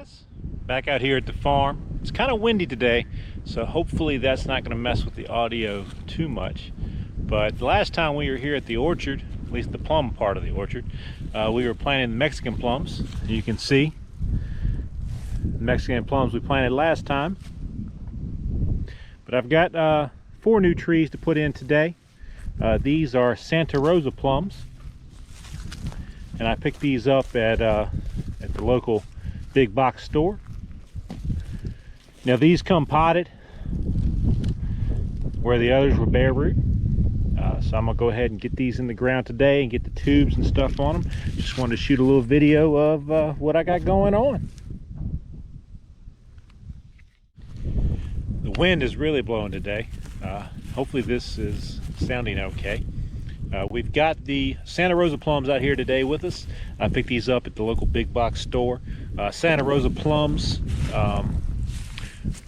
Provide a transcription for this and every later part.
guys, back out here at the farm. It's kind of windy today, so hopefully that's not going to mess with the audio too much. But the last time we were here at the orchard, at least the plum part of the orchard, we were planting the Mexican plums. You can see the Mexican plums we planted last time. But I've got 4 new trees to put in today. These are Santa Rosa plums, and I picked these up at the local big box store. Now these come potted, where the others were bare root. So I'm gonna go ahead and get these in the ground today and get the tubes and stuff on them. Just wanted to shoot a little video of what I got going on. The wind is really blowing today. Hopefully this is sounding okay. We've got the Santa Rosa plums out here today with us. I picked these up at the local big box store. Santa Rosa plums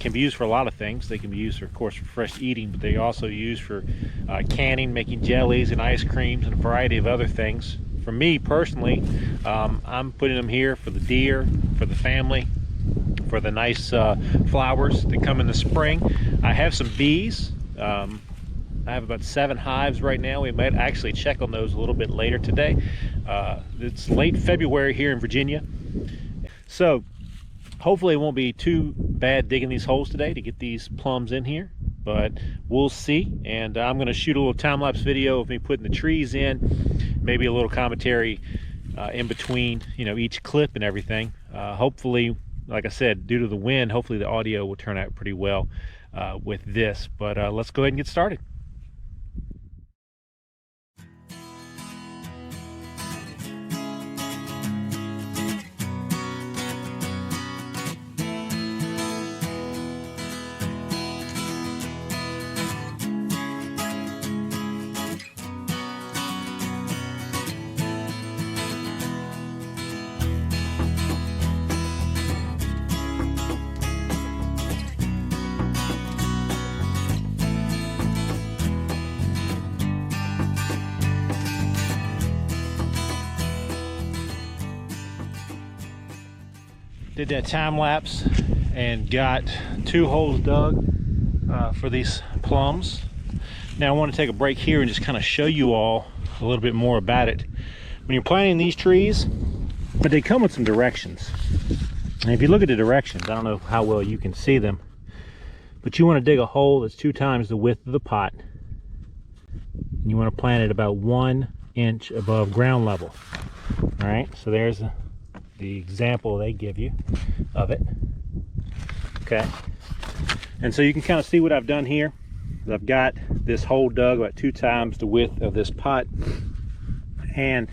can be used for a lot of things. They can be used, of course, for fresh eating, but they also used for canning, making jellies and ice creams and a variety of other things. For me personally, I'm putting them here for the deer, for the family, for the nice flowers that come in the spring. I have some bees. I have about 7 hives right now. We might actually check on those a little bit later today. It's late February here in Virginia, so hopefully it won't be too bad digging these holes today to get these plums in here, but we'll see. And I'm going to shoot a little time-lapse video of me putting the trees in, maybe a little commentary in between, you know, each clip and everything. Hopefully, like I said, due to the wind, hopefully the audio will turn out pretty well with this. But let's go ahead and get started. Did that time lapse and got 2 holes dug for these plums. Now I want to take a break here and just kind of show you all a little bit more about it. When you're planting these trees, but they come with some directions. And if you look at the directions, I don't know how well you can see them, but you want to dig a hole that's 2 times the width of the pot. And you want to plant it about 1 inch above ground level. All right, so there's the example they give you of it. Okay, and so you can kind of see what I've done here. I've got this hole dug about 2 times the width of this pot, and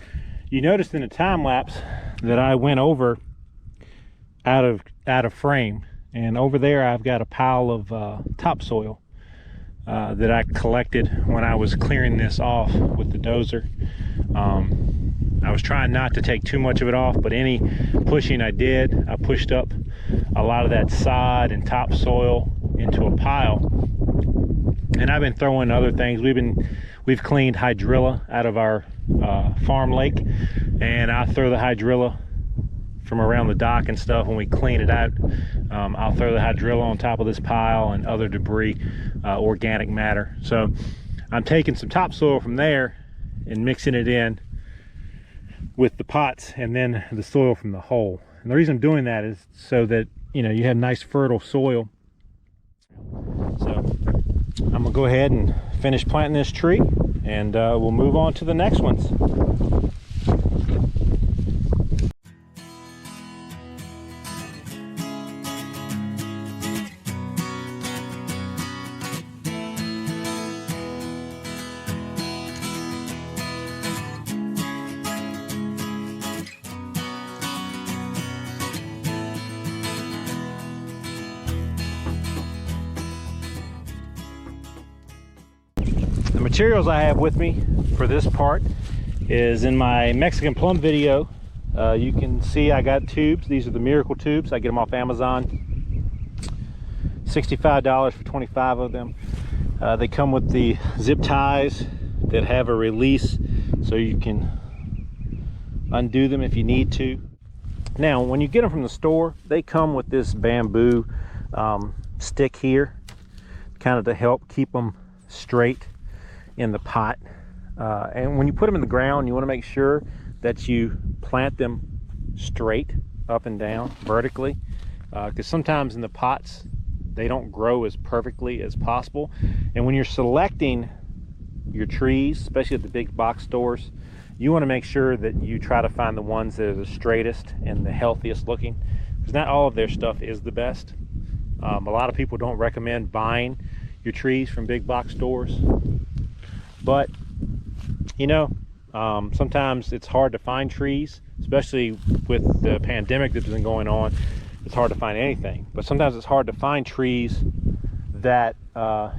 you noticed in the time lapse that I went over out of frame, and over there I've got a pile of topsoil that I collected when I was clearing this off with the dozer. I was trying not to take too much of it off, but any pushing I did, I pushed up a lot of that sod and topsoil into a pile. And I've been throwing other things. We've cleaned hydrilla out of our farm lake, and I throw the hydrilla from around the dock and stuff when we clean it out. I'll throw the hydrilla on top of this pile and other debris, organic matter. So I'm taking some topsoil from there and mixing it in with the pots and then the soil from the hole. And the reason I'm doing that is so that, you know, you have nice fertile soil. So I'm gonna go ahead and finish planting this tree, and we'll move on to the next ones. The materials I have with me for this part is in my Mexican plum video. You can see I got tubes. These are the Miracle tubes. I get them off Amazon. $65 for 25 of them. They come with the zip ties that have a release so you can undo them if you need to. Now, when you get them from the store, they come with this bamboo stick here, kind of to help keep them straight in the pot. And when you put them in the ground, you want to make sure that you plant them straight up and down vertically, because sometimes in the pots they don't grow as perfectly as possible. And when you're selecting your trees, especially at the big box stores, you want to make sure that you try to find the ones that are the straightest and the healthiest looking, because not all of their stuff is the best. A lot of people don't recommend buying your trees from big box stores, but you know, sometimes it's hard to find trees, especially with the pandemic that's been going on. It's hard to find anything, but sometimes it's hard to find trees that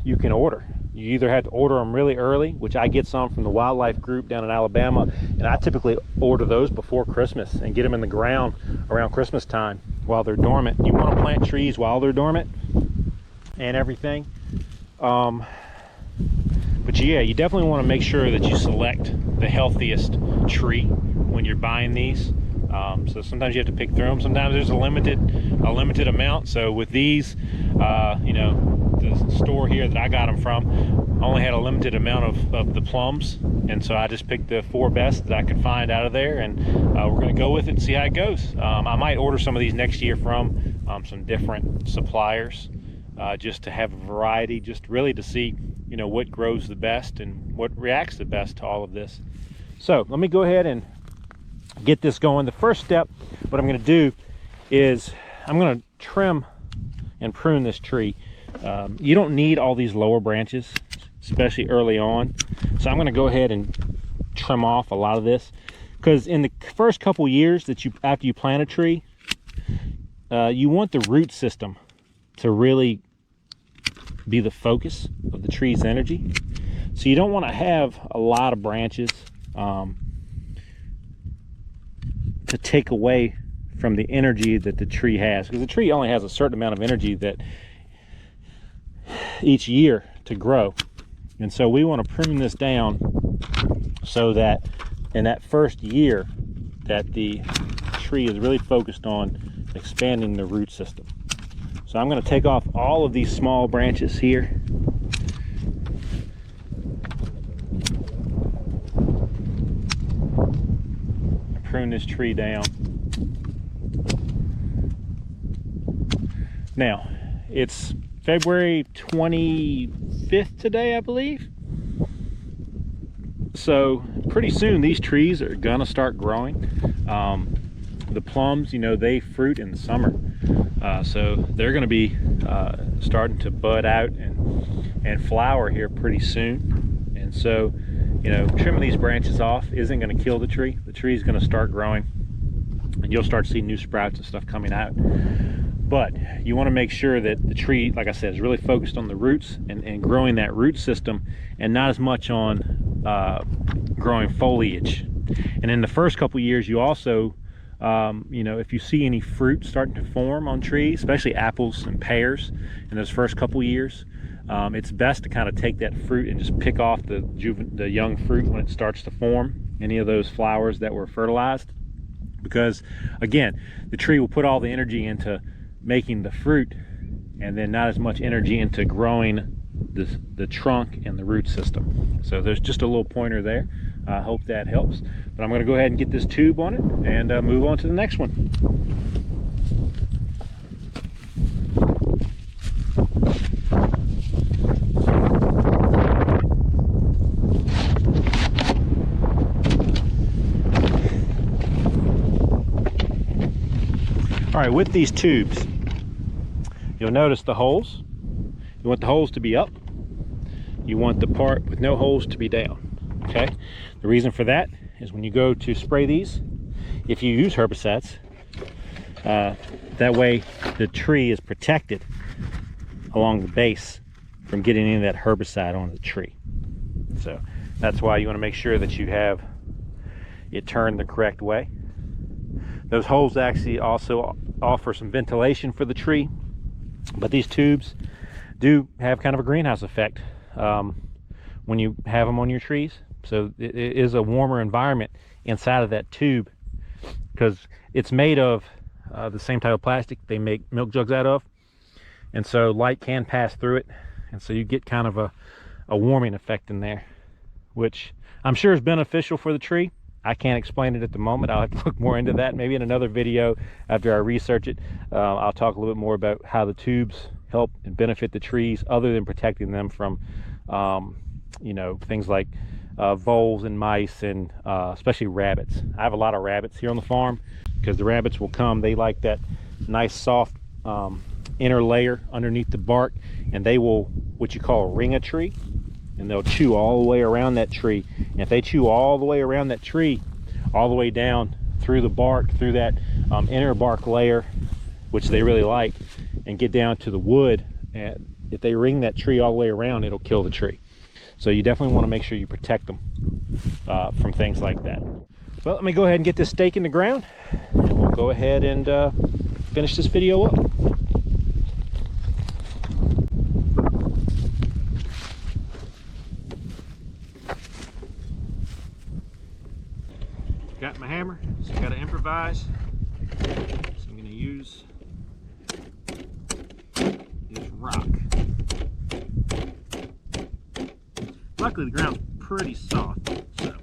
you can order. You either have to order them really early, which I get some from the wildlife group down in Alabama, and I typically order those before Christmas and get them in the ground around Christmas time while they're dormant. You want to plant trees while they're dormant and everything. But yeah, you definitely want to make sure that you select the healthiest tree when you're buying these. So sometimes you have to pick through them. Sometimes there's a limited amount. So with these, you know, the store here that I got them from only had a limited amount of the plums, and so I just picked the 4 best that I could find out of there, and we're going to go with it and see how it goes. I might order some of these next year from some different suppliers, just to have a variety, just really to see, you know, what grows the best and what reacts the best to all of this. So let me go ahead and get this going. The first step, what I'm going to do is I'm going to trim and prune this tree. You don't need all these lower branches, especially early on. So I'm going to go ahead and trim off a lot of this, because in the first couple years that after you plant a tree, you want the root system to really be the focus of the tree's energy. So you don't want to have a lot of branches to take away from the energy that the tree has, because the tree only has a certain amount of energy that each year to grow. And so we want to prune this down so that in that first year that the tree is really focused on expanding the root system. So I'm going to take off all of these small branches here. Prune this tree down. Now, it's February 25th today, I believe. So pretty soon these trees are gonna start growing. The plums, you know, they fruit in the summer. So they're gonna be starting to bud out and flower here pretty soon. And so, you know, trimming these branches off isn't gonna kill the tree. The tree is gonna start growing, and you'll start seeing new sprouts and stuff coming out. But you want to make sure that the tree, like I said, is really focused on the roots and growing that root system, and not as much on growing foliage. And in the first couple years, you also, you know, if you see any fruit starting to form on trees, especially apples and pears in those first couple years, it's best to kind of take that fruit and just pick off the young fruit when it starts to form, any of those flowers that were fertilized. Because again, the tree will put all the energy into making the fruit, and then not as much energy into growing the trunk and the root system. So there's just a little pointer there. I hope that helps. But I'm going to go ahead and get this tube on it and move on to the next one. All right, with these tubes, you'll notice the holes. You want the holes to be up. You want the part with no holes to be down, okay? The reason for that is when you go to spray these, if you use herbicides, that way the tree is protected along the base from getting any of that herbicide on the tree. So that's why you want to make sure that you have it turned the correct way. Those holes actually also offer some ventilation for the tree, but these tubes do have kind of a greenhouse effect when you have them on your trees. So it is a warmer environment inside of that tube because it's made of the same type of plastic they make milk jugs out of, and so light can pass through it, and so you get kind of a warming effect in there, which I'm sure is beneficial for the tree. I can't explain it at the moment. I'll have to look more into that. Maybe in another video after I research it, I'll talk a little bit more about how the tubes help and benefit the trees other than protecting them from, you know, things like voles and mice and especially rabbits. I have a lot of rabbits here on the farm because the rabbits will come. They like that nice soft inner layer underneath the bark, and they will, what you call, ring a tree, and they'll chew all the way around that tree. And if they chew all the way around that tree, all the way down through the bark, through that inner bark layer, which they really like, and get down to the wood, and if they ring that tree all the way around, it'll kill the tree. So you definitely want to make sure you protect them from things like that. Well, let me go ahead and get this stake in the ground, and we'll go ahead and finish this video up. Got my hammer, so I got to improvise. So I'm going to use this rock. Luckily the ground's pretty soft, so.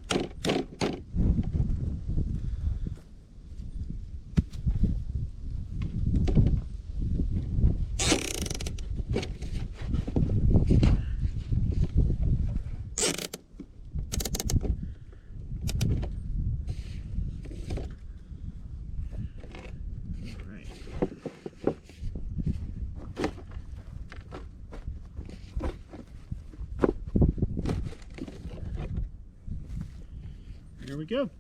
There we go.